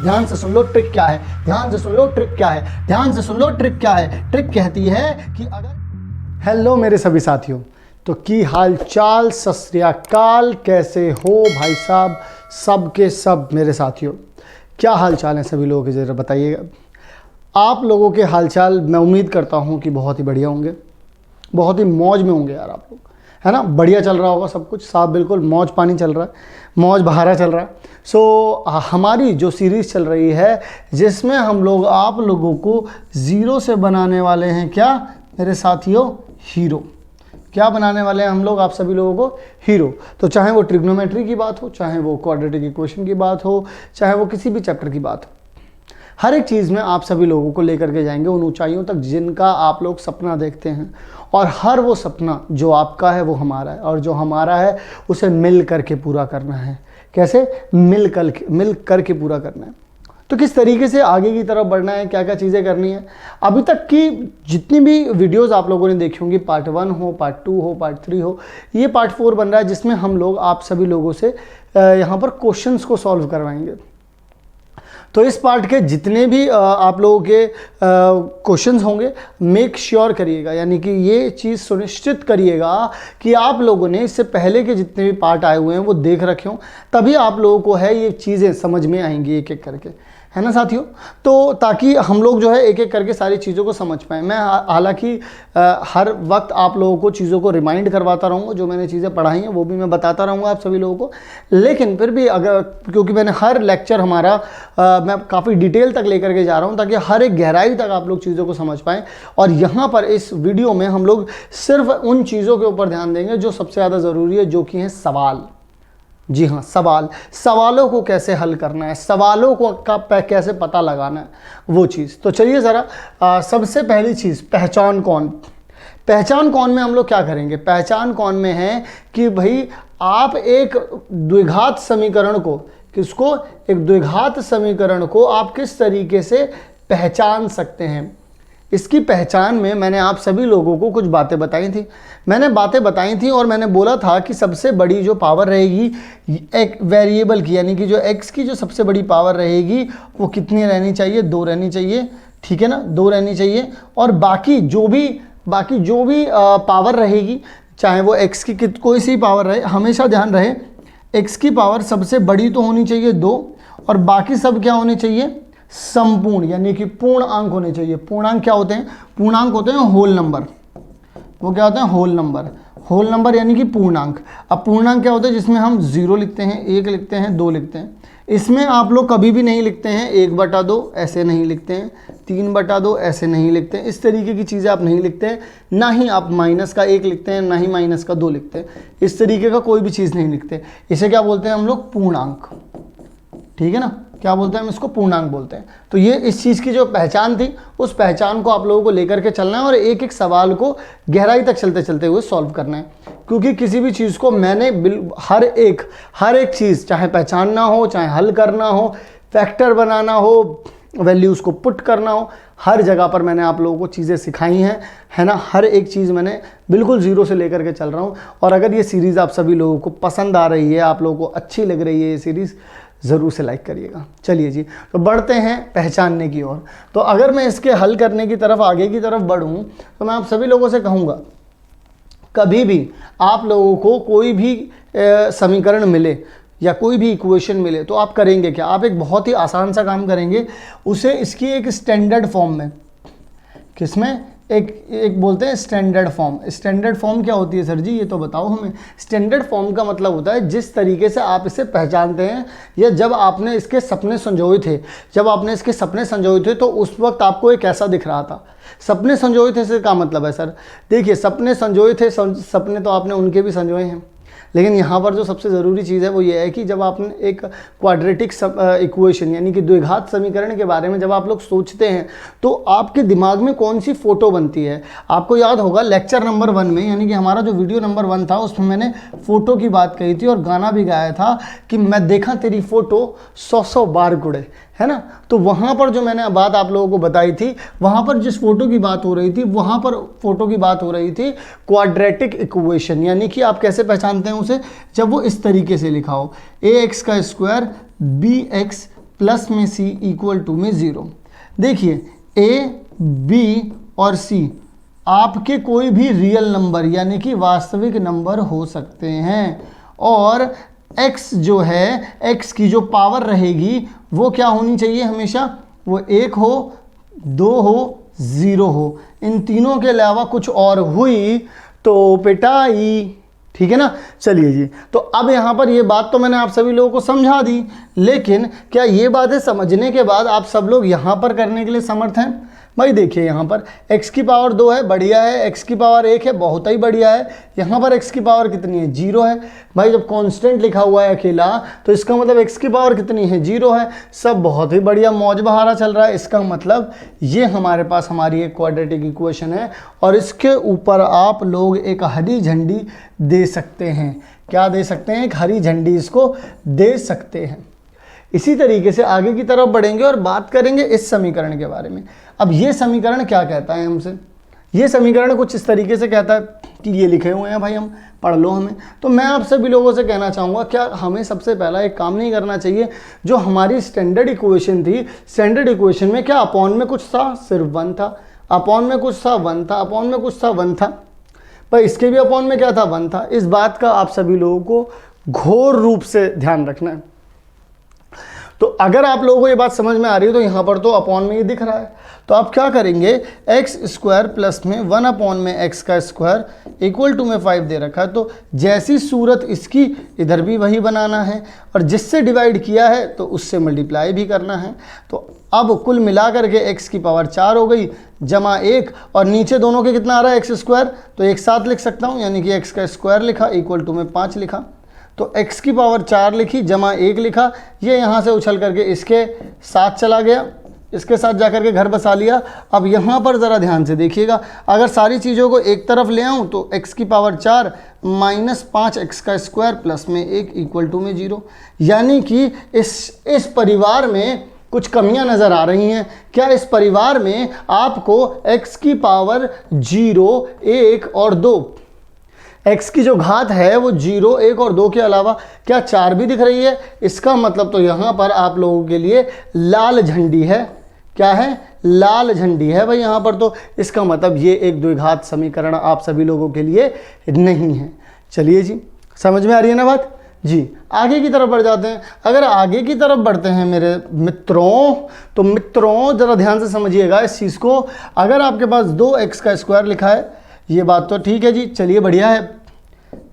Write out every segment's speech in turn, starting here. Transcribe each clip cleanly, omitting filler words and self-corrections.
ध्यान से सुन लो ट्रिक क्या है, ध्यान से सुन लो ट्रिक क्या है, ध्यान से सुन लो ट्रिक क्या है। ट्रिक कहती है कि अगर हेलो मेरे सभी साथियों, तो की हाल चाल, सत श्री अकाल, कैसे हो भाई साहब सब के सब मेरे साथियों, क्या हाल चाल है सभी लोगों के, ज़रा बताइएगा। आप लोगों के हालचाल मैं उम्मीद करता हूँ कि बहुत ही बढ़िया होंगे, बहुत ही मौज में होंगे यार आप लोग, है ना। बढ़िया चल रहा होगा सब कुछ, साफ बिल्कुल मौज पानी चल रहा है, मौज बहारा चल रहा है। हमारी जो सीरीज़ चल रही है जिसमें हम लोग आप लोगों को ज़ीरो से बनाने वाले हैं क्या मेरे साथियों, हीरो। क्या बनाने वाले हैं हम लोग आप सभी लोगों को, हीरो। तो चाहे वो ट्रिग्नोमेट्री की बात हो, चाहे वो क्वाड्रेटिक इक्वेशन की बात हो, चाहे वो किसी भी चैप्टर की बात हो, हर एक चीज़ में आप सभी लोगों को लेकर के जाएंगे उन ऊंचाइयों तक जिनका आप लोग सपना देखते हैं। और हर वो सपना जो आपका है वो हमारा है, और जो हमारा है उसे मिल करके पूरा करना है। कैसे? मिल करके पूरा करना है। तो किस तरीके से आगे की तरफ बढ़ना है, क्या क्या चीज़ें करनी है। अभी तक की जितनी भी वीडियोस आप लोगों ने देखी होंगी, पार्ट 1 हो, पार्ट 2 हो, पार्ट 3 हो, ये पार्ट 4 बन रहा है जिसमें हम लोग आप सभी लोगों से यहाँ पर क्वेश्चंस को सॉल्व करवाएंगे। तो इस पार्ट के जितने भी आप लोगों के क्वेश्चंस होंगे, मेक श्योर करिएगा, यानी कि ये चीज़ सुनिश्चित करिएगा कि आप लोगों ने इससे पहले के जितने भी पार्ट आए हुए हैं वो देख रखे हों, तभी आप लोगों को है ये चीज़ें समझ में आएंगी एक एक करके, है ना साथियों। तो ताकि हम लोग जो है एक एक करके सारी चीज़ों को समझ पाएँ। मैं हालांकि हर वक्त आप लोगों को चीज़ों को रिमाइंड करवाता रहूँगा, जो मैंने चीज़ें पढ़ाई हैं वो भी मैं बताता रहूँगा आप सभी लोगों को। लेकिन फिर भी अगर, क्योंकि मैंने हर लेक्चर हमारा मैं काफ़ी डिटेल तक लेकर के जा रहा हूँ ताकि हर एक गहराई तक आप लोग चीज़ों को समझ पाएँ। और यहाँ पर इस वीडियो में हम लोग सिर्फ उन चीज़ों के ऊपर ध्यान देंगे जो सबसे ज़्यादा ज़रूरी है, जो कि हैं सवाल। जी हाँ, सवालों को कैसे हल करना है, सवालों को कैसे पता लगाना है, वो चीज़। तो चलिए ज़रा सबसे पहली चीज़, पहचान कौन। पहचान कौन में हम लोग क्या करेंगे, पहचान कौन में है कि भाई आप एक द्विघात समीकरण को, किसको, एक द्विघात समीकरण को आप किस तरीके से पहचान सकते हैं। इसकी पहचान में मैंने आप सभी लोगों को कुछ बातें बताई थी। मैंने बातें बताई थी और मैंने बोला था कि सबसे बड़ी जो पावर रहेगी एक वेरिएबल की, यानी कि जो x की जो सबसे बड़ी पावर रहेगी वो कितनी रहनी चाहिए, 2 रहनी चाहिए, ठीक है ना, 2 रहनी चाहिए। और बाकी जो भी पावर रहेगी, चाहे वो x की कोई सी पावर रहे, हमेशा ध्यान रहे x की पावर सबसे बड़ी तो होनी चाहिए 2, और बाकी सब क्या होनी चाहिए, संपूर्ण, यानी कि पूर्ण अंक होने चाहिए। पूर्णांक क्या होते हैं, पूर्णांक होते हैं होल नंबर। वो क्या होते हैं, होल नंबर। होल नंबर यानी कि पूर्णांक। अब पूर्णांक क्या होता है, जिसमें हम 0 लिखते हैं, 1 लिखते हैं, 2 लिखते हैं। इसमें आप लोग कभी भी नहीं लिखते हैं 1/2, ऐसे नहीं लिखते हैं, 3/2 ऐसे नहीं लिखते हैं, इस तरीके की चीज़ें आप नहीं लिखते हैं। ना ही आप -1 लिखते हैं, ना ही -2 लिखते हैं, इस तरीके का कोई भी चीज़ नहीं लिखते। इसे क्या बोलते हैं हम लोग, पूर्णांक, ठीक है ना। क्या बोलते हैं हम इसको, पूर्णांक बोलते हैं। तो ये इस चीज़ की जो पहचान थी, उस पहचान को आप लोगों को लेकर के चलना है और एक एक सवाल को गहराई तक चलते चलते हुए सॉल्व करना है। क्योंकि किसी भी चीज़ को मैंने हर एक चीज़, चाहे पहचानना हो, चाहे हल करना हो, फैक्टर बनाना हो, वैल्यूज़ को पुट करना हो, हर जगह पर मैंने आप लोगों को चीज़ें सिखाई हैं, है ना। हर एक चीज़ मैंने बिल्कुल ज़ीरो से लेकर के चल रहा हूँ। और अगर ये सीरीज़ आप सभी लोगों को पसंद आ रही है, आप लोगों को अच्छी लग रही है ये सीरीज़, ज़रूर से लाइक करिएगा। चलिए जी, तो बढ़ते हैं पहचानने की ओर। तो अगर मैं इसके हल करने की तरफ, आगे की तरफ बढ़ूँ, तो मैं आप सभी लोगों से कहूँगा, कभी भी आप लोगों को कोई भी समीकरण मिले या कोई भी इक्वेशन मिले तो आप करेंगे क्या, आप एक बहुत ही आसान सा काम करेंगे, उसे इसकी एक स्टैंडर्ड फॉर्म में, किसमें, एक बोलते हैं स्टैंडर्ड फॉर्म। स्टैंडर्ड फॉर्म क्या होती है सर जी, ये तो बताओ हमें। स्टैंडर्ड फॉर्म का मतलब होता है जिस तरीके से आप इसे पहचानते हैं, या जब आपने इसके सपने संजोए थे, तो उस वक्त आपको ये कैसा दिख रहा था। सपने संजोए थे से क्या मतलब है सर, देखिए सपने संजोए थे, सपने तो आपने उनके भी संजोए हैं, लेकिन यहाँ पर जो सबसे ज़रूरी चीज़ है वो ये है कि जब आपने एक क्वाड्रेटिक इक्वेशन यानी कि द्विघात समीकरण के बारे में जब आप लोग सोचते हैं तो आपके दिमाग में कौन सी फ़ोटो बनती है। आपको याद होगा लेक्चर नंबर 1 में, यानी कि हमारा जो वीडियो नंबर 1 था, उसमें मैंने फ़ोटो की बात कही थी और गाना भी गाया था कि मैं देखा तेरी फ़ोटो 100 बार गुड़े, है ना। तो वहाँ पर जो मैंने बात आप लोगों को बताई थी, वहाँ पर जिस फोटो की बात हो रही थी, वहाँ पर फोटो की बात हो रही थी क्वाड्रेटिक इक्वेशन, यानी कि आप कैसे पहचानते हैं उसे, जब वो इस तरीके से लिखा हो, ax² bx प्लस में सी इक्वल टू में 0। देखिए ए बी और सी आपके कोई भी रियल नंबर यानी कि वास्तविक नंबर हो सकते हैं, और x जो है, x की जो पावर रहेगी वो क्या होनी चाहिए हमेशा, वो 1 हो, 2 हो, 0 हो। इन तीनों के अलावा कुछ और हुई तो पिटाई। ठीक है ना। चलिए जी, तो अब यहाँ पर ये बात तो मैंने आप सभी लोगों को समझा दी, लेकिन क्या ये बातें समझने के बाद आप सब लोग यहाँ पर करने के लिए समर्थ हैं? भाई देखिए यहाँ पर x की पावर 2 है, बढ़िया है। x की पावर 1 है, बहुत ही बढ़िया है। यहाँ पर x की पावर कितनी है, 0 है। भाई जब कांस्टेंट लिखा हुआ है अकेला तो इसका मतलब x की पावर कितनी है, 0 है। सब बहुत ही बढ़िया, मौज बहारा चल रहा है। इसका मतलब ये हमारे पास हमारी एक क्वाड्रेटिक इक्वेशन है, और इसके ऊपर आप लोग एक हरी झंडी दे सकते हैं। क्या दे सकते हैं? एक हरी झंडी इसको दे सकते हैं। इसी तरीके से आगे की तरफ बढ़ेंगे और बात करेंगे इस समीकरण के बारे में। अब ये समीकरण क्या कहता है हमसे? ये समीकरण कुछ इस तरीके से कहता है कि ये लिखे हुए हैं भाई, हम पढ़ लो हमें। तो मैं आप सभी लोगों से कहना चाहूँगा, क्या हमें सबसे पहला एक काम नहीं करना चाहिए? जो हमारी स्टैंडर्ड इक्वेशन थी, स्टैंडर्ड इक्वेशन में क्या अपॉन में कुछ था, सिर्फ 1 था। अपॉन में कुछ था, 1 था। अपॉन में कुछ था, 1 था। पर इसके भी अपॉन में क्या था, 1 था। इस बात का आप सभी लोगों को घोर रूप से ध्यान रखना है। तो अगर आप लोगों को ये बात समझ में आ रही है तो यहाँ पर तो अपॉन में ये दिख रहा है, तो आप क्या करेंगे, एक्स स्क्वायर प्लस में 1 अपॉन में एक्स का स्क्वायर इक्वल टू में 5 दे रखा है। तो जैसी सूरत इसकी इधर भी वही बनाना है, और जिससे डिवाइड किया है तो उससे मल्टीप्लाई भी करना है। तो अब कुल मिला करके एक्स की पावर 4 हो गई, जमा 1, और नीचे दोनों के कितना आ रहा है, एक्स स्क्वायर, तो एक साथ लिख सकता हूँ, यानी कि एक्स का स्क्वायर लिखा इक्वल टू में 5 लिखा। तो x की पावर 4 लिखी, जमा 1 लिखा। ये यहाँ से उछल करके इसके साथ चला गया, इसके साथ जाकर के घर बसा लिया। अब यहाँ पर ज़रा ध्यान से देखिएगा, अगर सारी चीज़ों को एक तरफ ले आऊँ तो x की पावर 4 माइनस 5x का स्क्वायर प्लस में 1 इक्वल टू में 0। यानी कि इस परिवार में कुछ कमियां नज़र आ रही हैं। क्या इस परिवार में आपको x की पावर 0, 1 और 2, x की जो घात है वो 0, 1 और 2 के अलावा क्या 4 भी दिख रही है? इसका मतलब तो यहाँ पर आप लोगों के लिए लाल झंडी है। क्या है? लाल झंडी है भाई यहाँ पर। तो इसका मतलब ये एक द्विघात समीकरण आप सभी लोगों के लिए नहीं है। चलिए जी, समझ में आ रही है ना बात जी। आगे की तरफ बढ़ जाते हैं। अगर आगे की तरफ बढ़ते हैं मेरे मित्रों, तो मित्रों ज़रा ध्यान से समझिएगा इस चीज़ को। अगर आपके पास 2x का स्क्वायर लिखा है, ये बात तो ठीक है जी, चलिए बढ़िया है।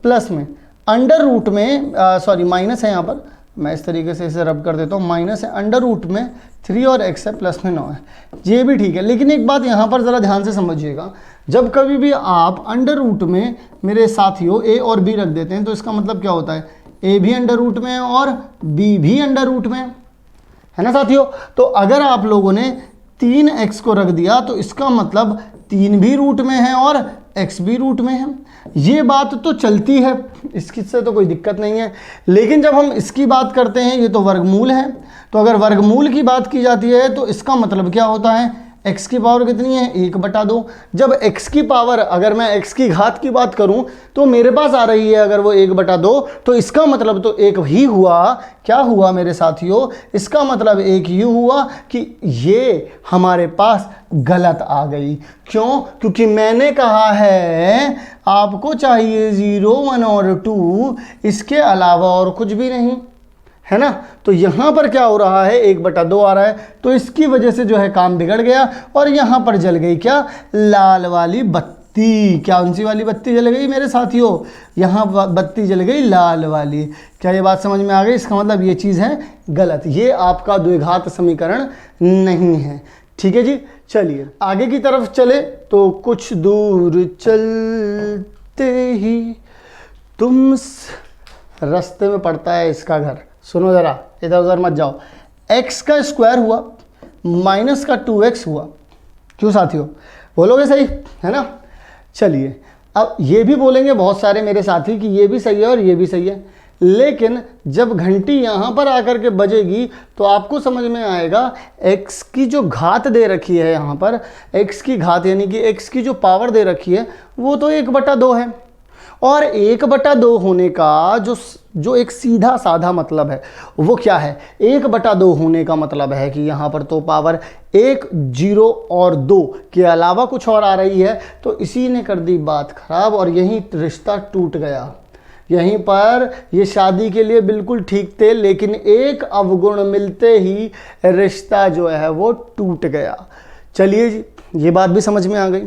प्लस में अंडर रूट में सॉरी माइनस है यहाँ पर, मैं इस तरीके से इसे रब कर देता हूँ, माइनस है, अंडर रूट में 3 और x है, प्लस में 9 है, ये भी ठीक है। लेकिन एक बात यहाँ पर ज़रा ध्यान से समझिएगा, जब कभी भी आप अंडर रूट में मेरे साथियों a और b रख देते हैं तो इसका मतलब क्या होता है, a भी अंडर रूट में है और b भी अंडर रूट में है ना साथियों। तो अगर आप लोगों ने 3x को रख दिया तो इसका मतलब 3 भी रूट में है और x भी रूट में है। ये बात तो चलती है, इसकी से तो कोई दिक्कत नहीं है। लेकिन जब हम इसकी बात करते हैं, ये तो वर्गमूल है, तो अगर वर्गमूल की बात की जाती है तो इसका मतलब क्या होता है, x की पावर कितनी है, 1/2। जब x की पावर, अगर मैं x की घात की बात करूं तो मेरे पास आ रही है अगर वो 1/2, तो इसका मतलब तो एक ही हुआ। क्या हुआ मेरे साथियों? इसका मतलब एक ये हुआ कि ये हमारे पास गलत आ गई। क्यों? क्योंकि मैंने कहा है आपको चाहिए 0, 1 और 2, इसके अलावा और कुछ भी नहीं, है ना। तो यहाँ पर क्या हो रहा है, 1/2 आ रहा है, तो इसकी वजह से जो है काम बिगड़ गया और यहाँ पर जल गई क्या, लाल वाली बत्ती। क्या उनसी वाली बत्ती जल गई मेरे साथियों? यहाँ बत्ती जल गई लाल वाली। क्या ये बात समझ में आ गई? इसका मतलब ये चीज़ है गलत, ये आपका द्विघात समीकरण नहीं है। ठीक है जी। चलिए आगे की तरफ चले तो कुछ दूर चलते ही तुम रास्ते में पड़ता है इसका घर। सुनो ज़रा, इधर उधर मत जाओ। x का स्क्वायर हुआ माइनस का 2x हुआ। क्यों साथियों? बोलोगे सही है ना। चलिए अब ये भी बोलेंगे बहुत सारे मेरे साथी कि ये भी सही है और ये भी सही है, लेकिन जब घंटी यहाँ पर आकर के बजेगी तो आपको समझ में आएगा x की जो घात दे रखी है यहाँ पर, x की घात यानी कि x की जो पावर दे रखी है वो तो 1/2 है, और 1/2 होने का जो एक सीधा साधा मतलब है वो क्या है, 1/2 होने का मतलब है कि यहाँ पर तो पावर 1, 0 और 2 के अलावा कुछ और आ रही है, तो इसी ने कर दी बात खराब और यहीं रिश्ता टूट गया। यहीं पर ये शादी के लिए बिल्कुल ठीक थे, लेकिन एक अवगुण मिलते ही रिश्ता जो है वो टूट गया। चलिए जी, ये बात भी समझ में आ गई।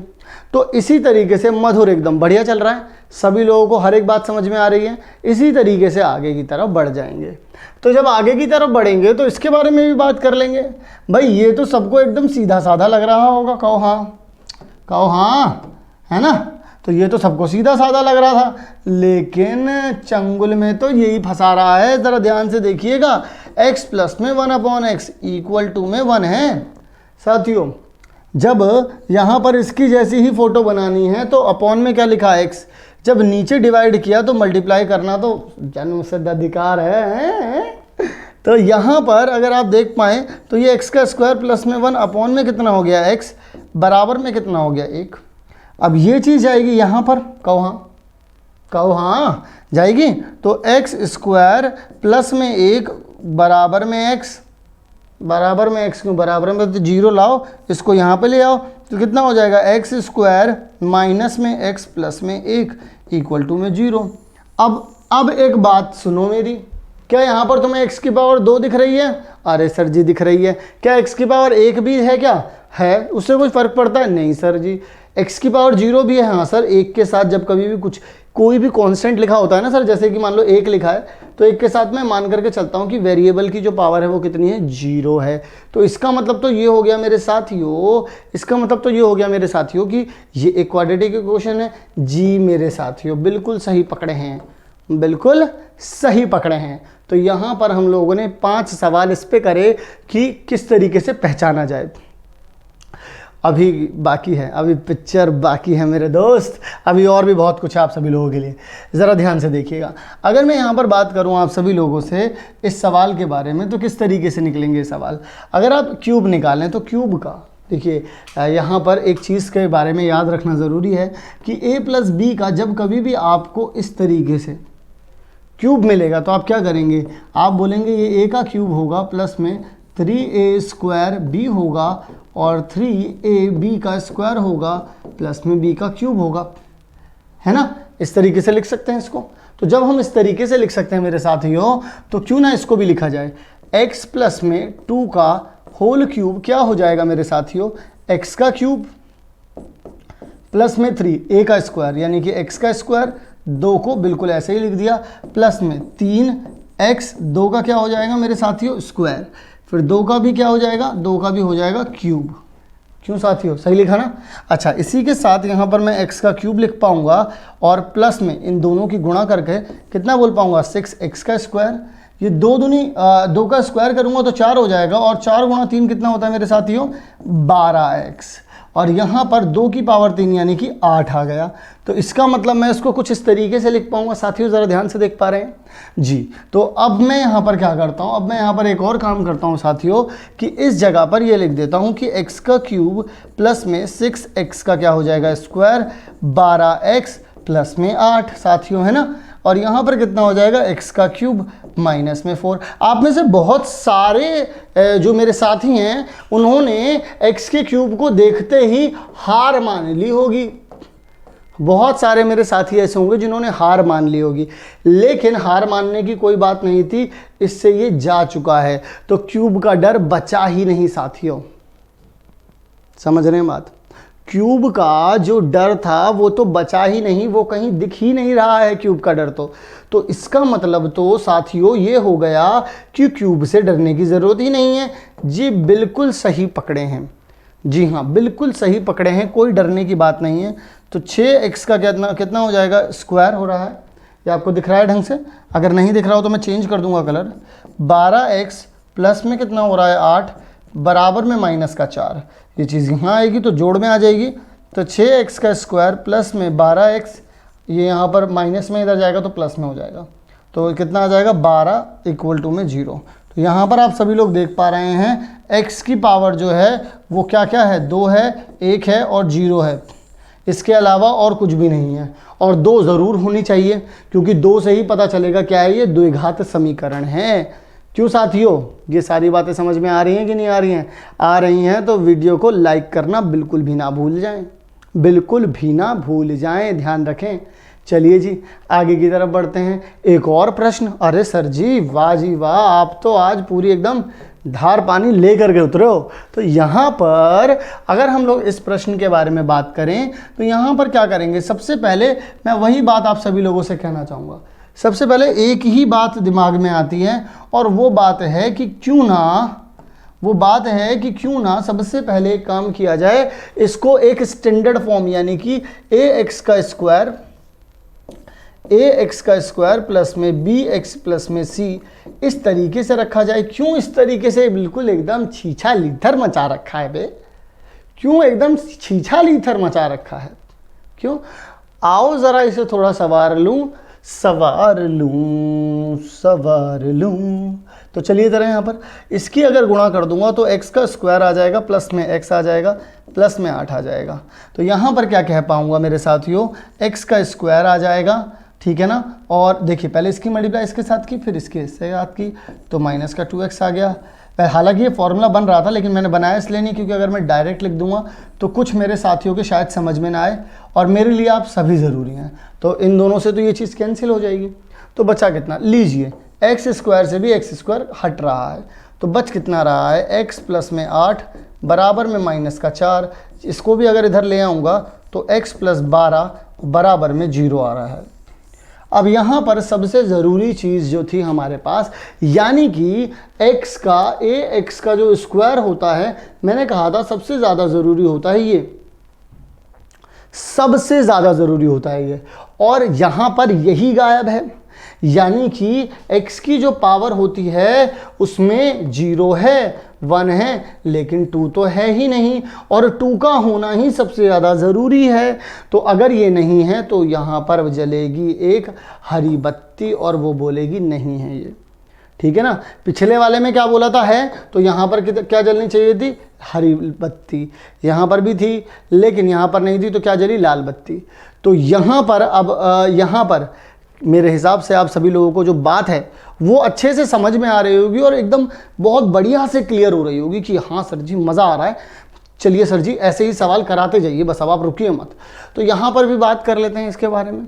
तो इसी तरीके से मधुर एकदम बढ़िया चल रहा है, सभी लोगों को हर एक बात समझ में आ रही है। इसी तरीके से आगे की तरफ बढ़ जाएंगे। तो जब आगे की तरफ बढ़ेंगे तो इसके बारे में भी बात कर लेंगे। भाई ये तो सबको एकदम सीधा साधा लग रहा होगा, कहो हाँ, कहो हाँ, है ना। तो ये तो सबको सीधा साधा लग रहा था, लेकिन चंगुल में तो यही फंसा रहा है। ज़रा ध्यान से देखिएगा, x प्लस में 1/x इक्वल टू में 1 है। साथियों जब यहाँ पर इसकी जैसी ही फोटो बनानी है तो अपॉन में क्या लिखा x, जब नीचे डिवाइड किया तो मल्टीप्लाई करना तो जन्मसिद्ध अधिकार है। तो यहाँ पर अगर आप देख पाएँ तो ये x का स्क्वायर प्लस में 1 अपॉन में कितना हो गया, x बराबर में कितना हो गया, 1। अब ये चीज़ जाएगी यहाँ पर, कहो हाँ, कहो हाँ जाएगी। तो एक्स स्क्वायर प्लस में 1 बराबर में x, बराबर में x क्यों, बराबर में तो 0 लाओ, इसको यहाँ पे ले आओ तो कितना हो जाएगा, एक्स स्क्वायर माइनस में x प्लस में 1 इक्वल टू में 0। अब एक बात सुनो मेरी, क्या यहाँ पर तुम्हें x की पावर 2 दिख रही है? अरे सर जी दिख रही है। क्या x की पावर 1 भी है? क्या है, उससे कुछ फ़र्क पड़ता है? नहीं सर जी। x की पावर 0 भी है, हाँ सर। 1 के साथ जब कभी भी कोई भी कांस्टेंट लिखा होता है ना सर, जैसे कि मान लो 1 लिखा है तो 1 के साथ मैं मान करके चलता हूँ कि वेरिएबल की जो पावर है वो कितनी है, 0 है। तो इसका मतलब तो ये हो गया मेरे साथियों, इसका मतलब तो ये हो गया मेरे साथियों कि ये एक क्वाड्रेटिक इक्वेशन है। जी मेरे साथियों बिल्कुल सही पकड़े हैं, बिल्कुल सही पकड़े हैं। तो यहाँ पर हम लोगों ने 5 सवाल इस पे करे कि किस तरीके से पहचाना जाए। अभी बाकी है, अभी पिक्चर बाकी है मेरे दोस्त, अभी और भी बहुत कुछ है आप सभी लोगों के लिए। ज़रा ध्यान से देखिएगा। अगर मैं यहाँ पर बात करूँ आप सभी लोगों से इस सवाल के बारे में तो किस तरीके से निकलेंगे ये सवाल। अगर आप क्यूब निकालें तो क्यूब का देखिए, यहाँ पर एक चीज़ के बारे में याद रखना ज़रूरी है कि a प्लस बी का जब कभी भी आपको इस तरीके से क्यूब मिलेगा तो आप क्या करेंगे, आप बोलेंगे ये a का क्यूब होगा प्लस में 3a स्क्वायर b होगा और 3ab का स्क्वायर होगा प्लस में b का क्यूब होगा, है ना। इस तरीके से लिख सकते हैं इसको। तो जब हम इस तरीके से लिख सकते हैं मेरे साथियों, तो क्यों ना इसको भी लिखा जाए, x प्लस में 2 का होल क्यूब क्या हो जाएगा मेरे साथियों, x का क्यूब प्लस में 3a का स्क्वायर यानी कि x का स्क्वायर, 2 को बिल्कुल ऐसे ही लिख दिया, प्लस में 3x, 2 का क्या हो जाएगा मेरे साथियों, स्क्वायर, फिर 2 का भी क्या हो जाएगा, 2 का भी हो जाएगा क्यूब। क्यों साथियों, सही लिखा ना। अच्छा, इसी के साथ यहाँ पर मैं x का क्यूब लिख पाऊँगा और प्लस में इन दोनों की गुणा करके कितना बोल पाऊँगा, 6x का स्क्वायर। ये 2 दूनी 2 का स्क्वायर करूँगा तो 4 हो जाएगा और 4 गुणा 3 कितना होता है मेरे साथियों, 12x। और यहाँ पर 2 की पावर 3 यानी कि 8 आ गया। तो इसका मतलब मैं इसको कुछ इस तरीके से लिख पाऊंगा। साथियों ज़रा ध्यान से देख पा रहे हैं जी। तो अब मैं यहाँ पर क्या करता हूँ, अब मैं यहाँ पर एक और काम करता हूँ साथियों कि इस जगह पर ये लिख देता हूँ कि x का क्यूब प्लस में 6x का क्या हो जाएगा, स्क्वायर, 12x प्लस में 8 साथियों, है ना। और यहाँ पर कितना हो जाएगा, x का क्यूब माइनस में 4। आप में से बहुत सारे जो मेरे साथी हैं उन्होंने x के क्यूब को देखते ही हार मान ली होगी। बहुत सारे मेरे साथी ऐसे होंगे जिन्होंने हार मान ली होगी, लेकिन हार मानने की कोई बात नहीं थी, इससे ये जा चुका है। तो क्यूब का डर बचा ही नहीं साथियों, समझ रहे हैं बात। क्यूब का जो डर था वो तो बचा ही नहीं, वो कहीं दिख ही नहीं रहा है क्यूब का डर। तो इसका मतलब तो साथियों ये हो गया कि क्यूब से डरने की ज़रूरत ही नहीं है। जी बिल्कुल सही पकड़े हैं, जी हाँ बिल्कुल सही पकड़े हैं, कोई डरने की बात नहीं है। तो 6x का कितना हो जाएगा, स्क्वायर हो रहा है, ये आपको दिख रहा है ढंग से। अगर नहीं दिख रहा हो तो मैं चेंज कर दूंगा कलर। 12x प्लस में कितना हो रहा है, 8 बराबर में माइनस का 4। ये चीज़ यहाँ आएगी तो जोड़ में आ जाएगी। तो 6x का स्क्वायर प्लस में 12x, ये यहाँ पर माइनस में इधर जाएगा तो प्लस में हो जाएगा। तो कितना आ जाएगा, 12 इक्वल टू में 0। तो यहाँ पर आप सभी लोग देख पा रहे हैं x की पावर जो है वो क्या क्या है, 2 है, 1 है और 0 है। इसके अलावा और कुछ भी नहीं है, और 2 ज़रूर होनी चाहिए क्योंकि 2 से ही पता चलेगा क्या है, ये द्विघात समीकरण है। क्यों साथियों, ये सारी बातें समझ में आ रही हैं कि नहीं आ रही हैं? आ रही हैं तो वीडियो को लाइक करना बिल्कुल भी ना भूल जाएं, बिल्कुल भी ना भूल जाएं, ध्यान रखें। चलिए जी आगे की तरफ बढ़ते हैं। एक और प्रश्न। अरे सर जी वाह जी वाह, आप तो आज पूरी एकदम धार पानी ले करके उतरे हो। तो यहाँ पर अगर हम लोग इस प्रश्न के बारे में बात करें तो यहाँ पर क्या करेंगे, सबसे पहले मैं वही बात आप सभी लोगों से कहना चाहूँगा। सबसे पहले एक ही बात दिमाग में आती है और वो बात है कि क्यों ना सबसे पहले एक काम किया जाए, इसको एक स्टैंडर्ड फॉर्म यानी कि ax का स्क्वायर प्लस में bx प्लस में c इस तरीके से रखा जाए। क्यों इस तरीके से? बिल्कुल एकदम छीछा लीथर मचा रखा है बे। क्यों एकदम छीछा लीथर मचा रखा है? क्यों? आओ ज़रा इसे थोड़ा सवार लूँ। तो चलिए ज़रा यहाँ पर इसकी अगर गुणा कर दूंगा तो x का स्क्वायर आ जाएगा, प्लस में x आ जाएगा, प्लस में 8 आ जाएगा। तो यहाँ पर क्या कह पाऊँगा मेरे साथियों, x का स्क्वायर आ जाएगा, ठीक है ना। और देखिए पहले इसकी मल्टीप्लाई इसके साथ की, फिर इसके साथ की, तो माइनस का 2x आ गया। हालांकि ये फॉर्मूला बन रहा था लेकिन मैंने बनाया इसलिए नहीं क्योंकि अगर मैं डायरेक्ट लिख दूंगा तो कुछ मेरे साथियों के शायद समझ में ना आए, और मेरे लिए आप सभी ज़रूरी हैं। तो इन दोनों से तो ये चीज़ कैंसिल हो जाएगी। तो बचा कितना, लीजिए एक्स स्क्वायर से भी एक्स स्क्वायर हट रहा है, तो बच कितना रहा है, x प्लस में 8 बराबर में माइनस का 4। इसको भी अगर इधर ले आऊँगा तो x प्लस 12 बराबर में 0 आ रहा है। अब यहाँ पर सबसे ज़रूरी चीज़ जो थी हमारे पास, यानी कि x का जो स्क्वायर होता है, मैंने कहा था सबसे ज़्यादा ज़रूरी होता है ये, सबसे ज़्यादा ज़रूरी होता है ये, और यहाँ पर यही गायब है। यानी कि x की जो पावर होती है उसमें 0 है, 1 है, लेकिन 2 तो है ही नहीं, और 2 का होना ही सबसे ज़्यादा ज़रूरी है। तो अगर ये नहीं है तो यहाँ पर जलेगी एक हरी बत्ती और वो बोलेगी नहीं है ये, ठीक है ना। पिछले वाले में क्या बोला था है, तो यहाँ पर क्या जलनी चाहिए थी, हरी बत्ती। यहाँ पर भी थी लेकिन यहाँ पर नहीं थी, तो क्या जली, लाल बत्ती। तो यहाँ पर अब यहाँ पर मेरे हिसाब से आप सभी लोगों को जो बात है वो अच्छे से समझ में आ रही होगी और एकदम बहुत बढ़िया से क्लियर हो रही होगी कि हाँ सर जी मज़ा आ रहा है। चलिए सर जी ऐसे ही सवाल कराते जाइए, बस अब आप रुकिए मत। तो यहाँ पर भी बात कर लेते हैं इसके बारे में।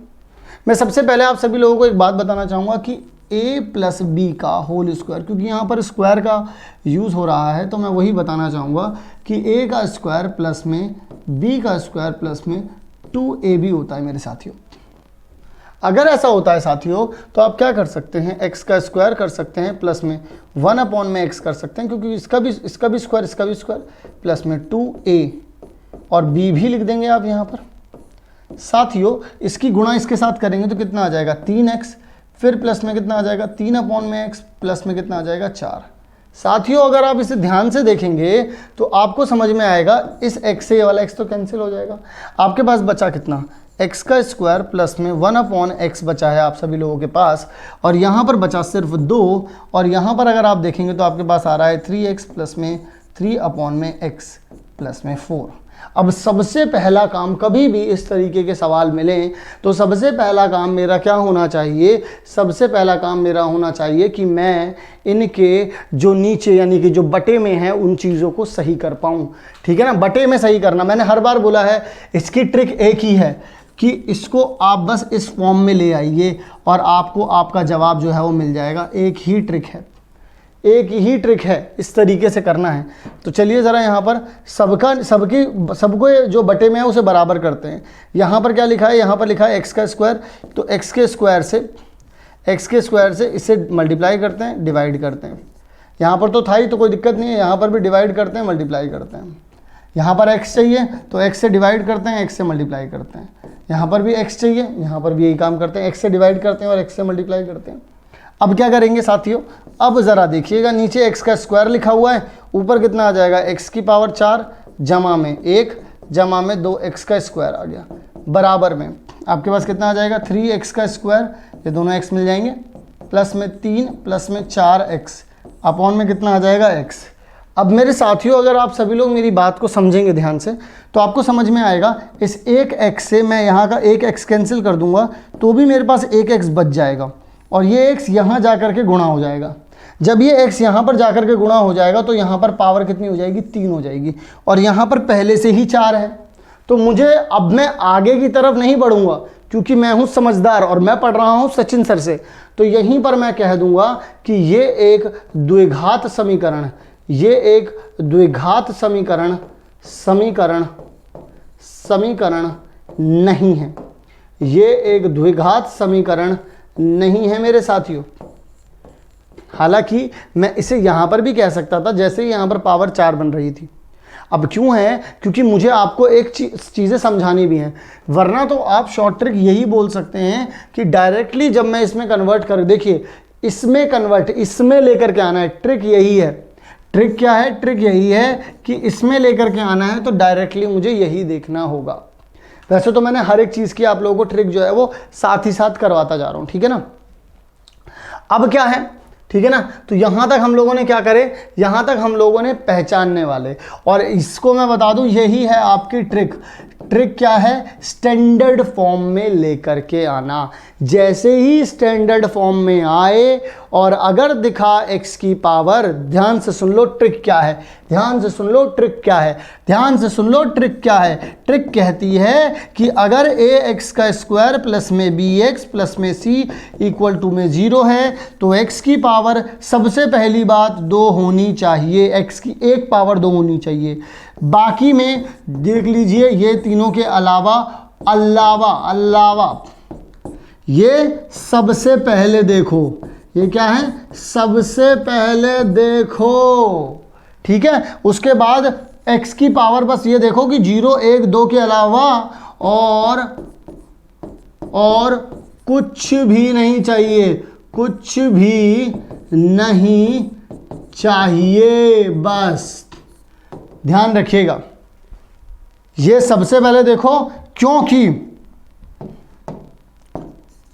मैं सबसे पहले आप सभी लोगों को एक बात बताना चाहूँगा कि a प्लस बी का होल स्क्वायर, क्योंकि यहाँ पर स्क्वायर का यूज़ हो रहा है तो मैं वही बताना चाहूँगा कि a का स्क्वायर प्लस में b का स्क्वायर प्लस में 2ab होता है मेरे साथियों। अगर ऐसा होता है साथियों तो आप क्या कर सकते हैं, x का स्क्वायर कर सकते हैं प्लस में 1 अपॉन में x कर सकते हैं, क्योंकि इसका भी स्क्वायर प्लस में 2a और b भी लिख देंगे आप यहाँ पर। साथियों इसकी गुणा इसके साथ करेंगे तो कितना आ जाएगा, 3x, फिर प्लस में कितना आ जाएगा, 3 अपॉन में x, प्लस में कितना आ जाएगा, 4। साथियों अगर आप इसे ध्यान से देखेंगे तो आपको समझ में आएगा, इस x से ये वाला x तो कैंसिल हो जाएगा। आपके पास बचा कितना, x का स्क्वायर प्लस में 1 अपॉन x बचा है आप सभी लोगों के पास, और यहाँ पर बचा सिर्फ 2, और यहाँ पर अगर आप देखेंगे तो आपके पास आ रहा है 3x प्लस में 3 अपॉन में x प्लस में 4। अब सबसे पहला काम, कभी भी इस तरीके के सवाल मिलें तो सबसे पहला काम मेरा क्या होना चाहिए, सबसे पहला काम मेरा होना चाहिए कि मैं इनके जो नीचे यानी कि जो बटे में हैं उन चीज़ों को सही कर पाऊँ, ठीक है ना। बटे में सही करना, मैंने हर बार बोला है, इसकी ट्रिक एक ही है कि इसको आप बस इस फॉर्म में ले आइए और आपको आपका जवाब जो है वो मिल जाएगा। एक ही ट्रिक है, इस तरीके से करना है। तो चलिए ज़रा यहाँ पर सबको जो बटे में है उसे बराबर करते हैं। यहाँ पर क्या लिखा है, यहाँ पर लिखा है x का स्क्वायर, तो x के स्क्वायर से इसे मल्टीप्लाई करते हैं, डिवाइड करते हैं। यहाँ पर तो था ही तो कोई दिक्कत नहीं है, यहाँ पर भी डिवाइड करते हैं, मल्टीप्लाई करते हैं। यहाँ पर x चाहिए तो x से डिवाइड करते हैं, x से मल्टीप्लाई करते हैं। यहाँ पर भी x चाहिए, यहाँ पर भी यही काम करते हैं, x से डिवाइड करते हैं और x से मल्टीप्लाई करते हैं। अब क्या करेंगे साथियों, अब ज़रा देखिएगा, नीचे x का स्क्वायर लिखा हुआ है, ऊपर कितना आ जाएगा, x की पावर 4 जमा में 1 जमा में 2 x का स्क्वायर आ गया, बराबर में आपके पास कितना आ जाएगा, 3x का स्क्वायर, ये दोनों x मिल जाएंगे, प्लस में 3 प्लस में 4x अपॉन में कितना आ जाएगा x। अब मेरे साथियों, अगर आप सभी लोग मेरी बात को समझेंगे ध्यान से तो आपको समझ में आएगा। इस एक एक्स से मैं यहाँ का एक एक्स कैंसिल कर दूंगा तो भी मेरे पास एक एक्स बच जाएगा, और ये एक्स यहाँ जा कर के गुणा हो जाएगा। जब ये एक्स यहाँ पर जा कर के गुणा हो जाएगा तो यहाँ पर पावर कितनी हो जाएगी, 3 हो जाएगी, और यहाँ पर पहले से ही 4 है। तो मुझे अब मैं आगे की तरफ नहीं बढ़ूंगा क्योंकि मैं हूँ समझदार और मैं पढ़ रहा हूँ सचिन सर से। तो यहीं पर मैं कह दूंगा कि ये एक द्विघात समीकरण, ये एक द्विघात समीकरण नहीं है। ये एक द्विघात समीकरण नहीं है मेरे साथियों। हालांकि मैं इसे यहां पर भी कह सकता था, जैसे ही यहां पर पावर 4 बन रही थी। अब क्यों है, क्योंकि मुझे आपको एक चीज़ें समझानी भी हैं, वरना तो आप शॉर्ट ट्रिक यही बोल सकते हैं कि डायरेक्टली जब मैं इसमें कन्वर्ट कर, देखिए इसमें कन्वर्ट, इसमें लेकर के आना है। ट्रिक यही है। ट्रिक क्या है? ट्रिक यही है कि इसमें लेकर के आना है तो डायरेक्टली मुझे यही देखना होगा। वैसे तो मैंने हर एक चीज़ की आप लोगों को ट्रिक जो है वो साथ ही साथ करवाता जा रहा हूँ, ठीक है ना। अब क्या है, ठीक है ना, तो यहां तक हम लोगों ने क्या करे, यहां तक हम लोगों ने पहचानने वाले, और इसको मैं बता दूं यही है आपकी ट्रिक। ट्रिक क्या है? स्टैंडर्ड फॉर्म में लेकर के आना। जैसे ही स्टैंडर्ड फॉर्म में आए और अगर दिखा x की पावर, ध्यान से सुन लो ट्रिक क्या है, ध्यान से सुन लो ट्रिक क्या है, ध्यान से सुन लो ट्रिक क्या है। ट्रिक कहती है कि अगर ax का स्क्वायर प्लस में bx प्लस में c इक्वल टू में 0 है तो x की पावर सबसे पहली बात 2 होनी चाहिए, x की एक पावर 2 होनी चाहिए। बाकी में देख लीजिए ये तीनों के अलावा ये सबसे पहले देखो, ये क्या है? सबसे पहले देखो, ठीक है। उसके बाद x की पावर बस ये देखो कि 0 1 2 के अलावा और कुछ भी नहीं चाहिए, कुछ भी नहीं चाहिए, बस ध्यान रखिएगा। ये सबसे पहले देखो, क्योंकि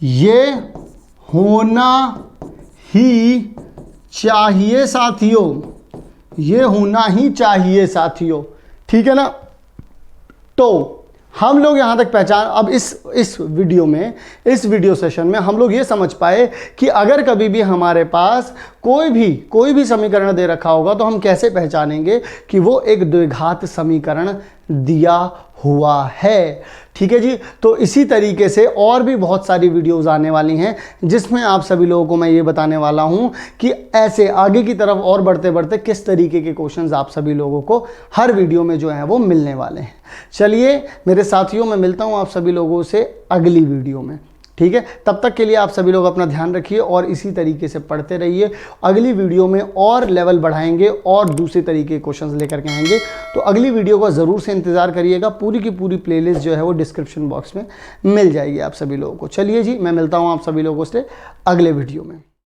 ये होना ही चाहिए साथियों, ये होना ही चाहिए साथियों, ठीक है ना। तो हम लोग यहाँ तक पहचान, अब इस वीडियो में, इस वीडियो सेशन में हम लोग ये समझ पाए कि अगर कभी भी हमारे पास कोई भी समीकरण दे रखा होगा तो हम कैसे पहचानेंगे कि वो एक द्विघात समीकरण दिया हुआ है, ठीक है जी। तो इसी तरीके से और भी बहुत सारी वीडियोस आने वाली हैं जिसमें आप सभी लोगों को मैं ये बताने वाला हूं कि ऐसे आगे की तरफ और बढ़ते बढ़ते किस तरीके के क्वेश्चंस आप सभी लोगों को हर वीडियो में जो है वो मिलने वाले हैं। चलिए मेरे साथियों, मैं मिलता हूं आप सभी लोगों से अगली वीडियो में, ठीक है। तब तक के लिए आप सभी लोग अपना ध्यान रखिए और इसी तरीके से पढ़ते रहिए। अगली वीडियो में और लेवल बढ़ाएंगे और दूसरे तरीके के क्वेश्चंस लेकर के आएंगे, तो अगली वीडियो का ज़रूर से इंतज़ार करिएगा। पूरी की पूरी प्लेलिस्ट जो है वो डिस्क्रिप्शन बॉक्स में मिल जाएगी आप सभी लोगों को। चलिए जी, मैं मिलता हूँ आप सभी लोगों से अगले वीडियो में।